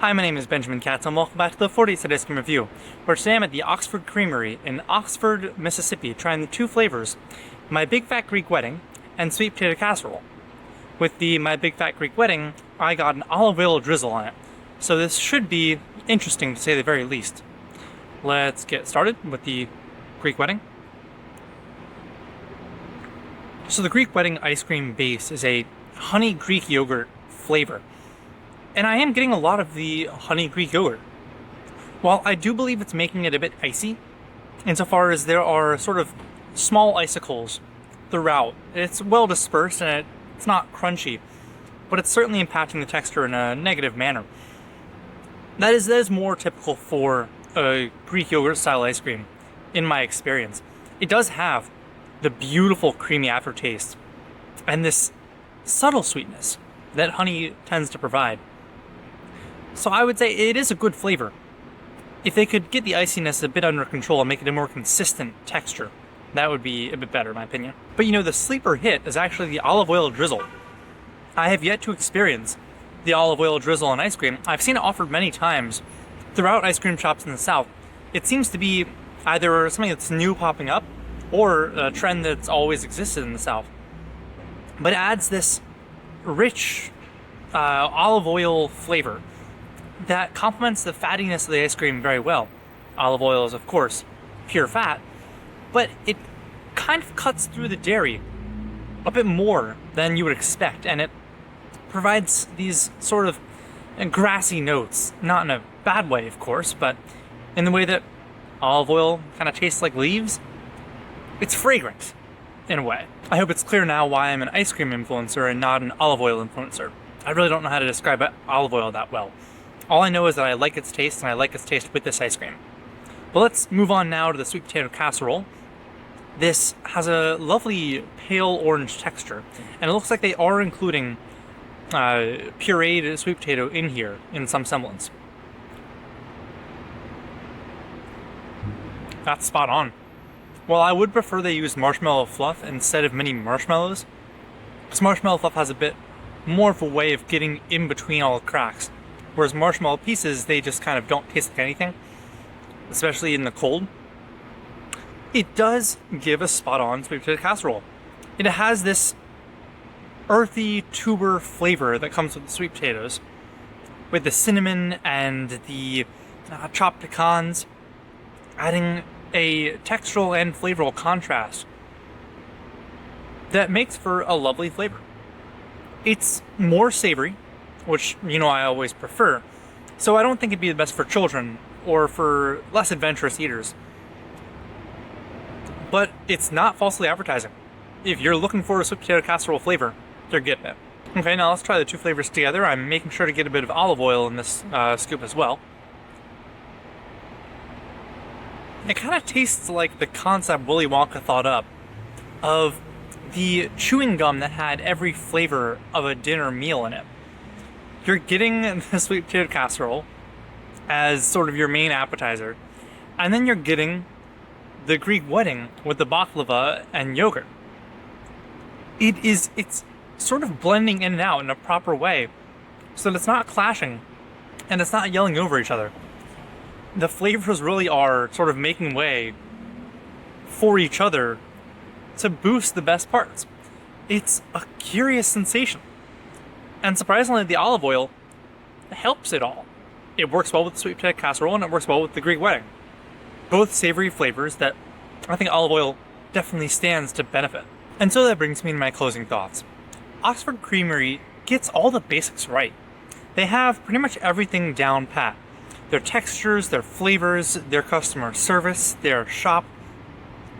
Hi, my name is Benjamin Katz, and welcome back to the 40th Ice Cream Review, where today I'm at the Oxford Creamery in Oxford, Mississippi, trying the two flavors, My Big Fat Greek Wedding and Sweet Potato Casserole. With the My Big Fat Greek Wedding, I got an olive oil drizzle on it, so this should be interesting to say the very least. Let's get started with the Greek Wedding. So the Greek Wedding ice cream base is a honey Greek yogurt flavor. And I am getting a lot of the honey Greek yogurt. While I do believe it's making it a bit icy, insofar as there are sort of small icicles throughout. It's well dispersed and it's not crunchy, but it's certainly impacting the texture in a negative manner. That is more typical for a Greek yogurt style ice cream, in my experience. It does have the beautiful creamy aftertaste and this subtle sweetness that honey tends to provide. So I would say it is a good flavor. If they could get the iciness a bit under control and make it a more consistent texture, that would be a bit better in my opinion. But you know, the sleeper hit is actually the olive oil drizzle. I have yet to experience the olive oil drizzle on ice cream. I've seen it offered many times throughout ice cream shops in the South. It seems to be either something that's new popping up or a trend that's always existed in the South. But it adds this rich olive oil flavor that complements the fattiness of the ice cream very well. Olive oil is, of course, pure fat, but it kind of cuts through the dairy a bit more than you would expect, and it provides these sort of grassy notes, not in a bad way, of course, but in the way that olive oil kind of tastes like leaves. It's fragrant, in a way. I hope it's clear now why I'm an ice cream influencer and not an olive oil influencer. I really don't know how to describe olive oil that well. All I know is that I like its taste, and I like its taste with this ice cream. But let's move on now to the sweet potato casserole. This has a lovely pale orange texture, and it looks like they are including pureed sweet potato in here in some semblance. That's spot on. Well, I would prefer they use marshmallow fluff instead of mini marshmallows, because marshmallow fluff has a bit more of a way of getting in between all the cracks, whereas marshmallow pieces, they just kind of don't taste like anything, especially in the cold. It does give a spot-on sweet potato casserole. It has this earthy tuber flavor that comes with the sweet potatoes, with the cinnamon and the chopped pecans, adding a textural and flavoral contrast that makes for a lovely flavor. It's more savory, which, you know, I always prefer, so I don't think it'd be the best for children or for less adventurous eaters. But it's not falsely advertising. If you're looking for a sweet potato casserole flavor, they're getting it. Okay, now let's try the two flavors together. I'm making sure to get a bit of olive oil in this scoop as well. It kind of tastes like the concept Willy Wonka thought up of the chewing gum that had every flavor of a dinner meal in it. You're getting the sweet potato casserole as sort of your main appetizer, and then you're getting the Greek wedding with the baklava and yogurt. It's sort of blending in and out in a proper way, so that it's not clashing, and it's not yelling over each other. The flavors really are sort of making way for each other to boost the best parts. It's a curious sensation. And surprisingly, the olive oil helps it all. It works well with the sweet potato casserole, and it works well with the Greek wedding. Both savory flavors that I think olive oil definitely stands to benefit. And so that brings me to my closing thoughts. Oxford Creamery gets all the basics right. They have pretty much everything down pat. Their textures, their flavors, their customer service, their shop.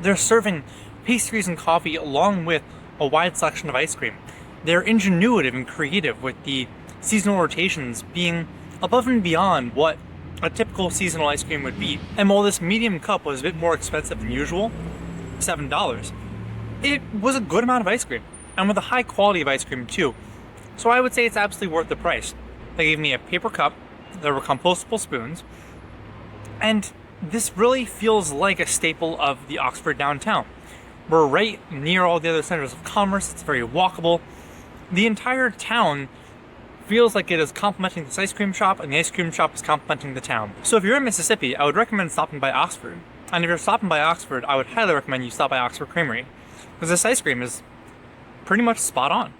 They're serving pastries and coffee along with a wide selection of ice cream. They're ingenuitive and creative, with the seasonal rotations being above and beyond what a typical seasonal ice cream would be. And while this medium cup was a bit more expensive than usual, $7, it was a good amount of ice cream, and with a high quality of ice cream too. So I would say it's absolutely worth the price. They gave me a paper cup, there were compostable spoons, and this really feels like a staple of the Oxford downtown. We're right near all the other centers of commerce, it's very walkable. The entire town feels like it is complementing this ice cream shop, and the ice cream shop is complementing the town. So if you're in Mississippi, I would recommend stopping by Oxford. And if you're stopping by Oxford, I would highly recommend you stop by Oxford Creamery, because this ice cream is pretty much spot on.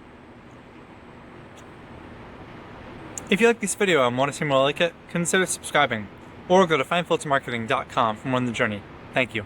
If you like this video and want to see more like it, consider subscribing, or go to findfiltermarketing.com for more on the journey. Thank you.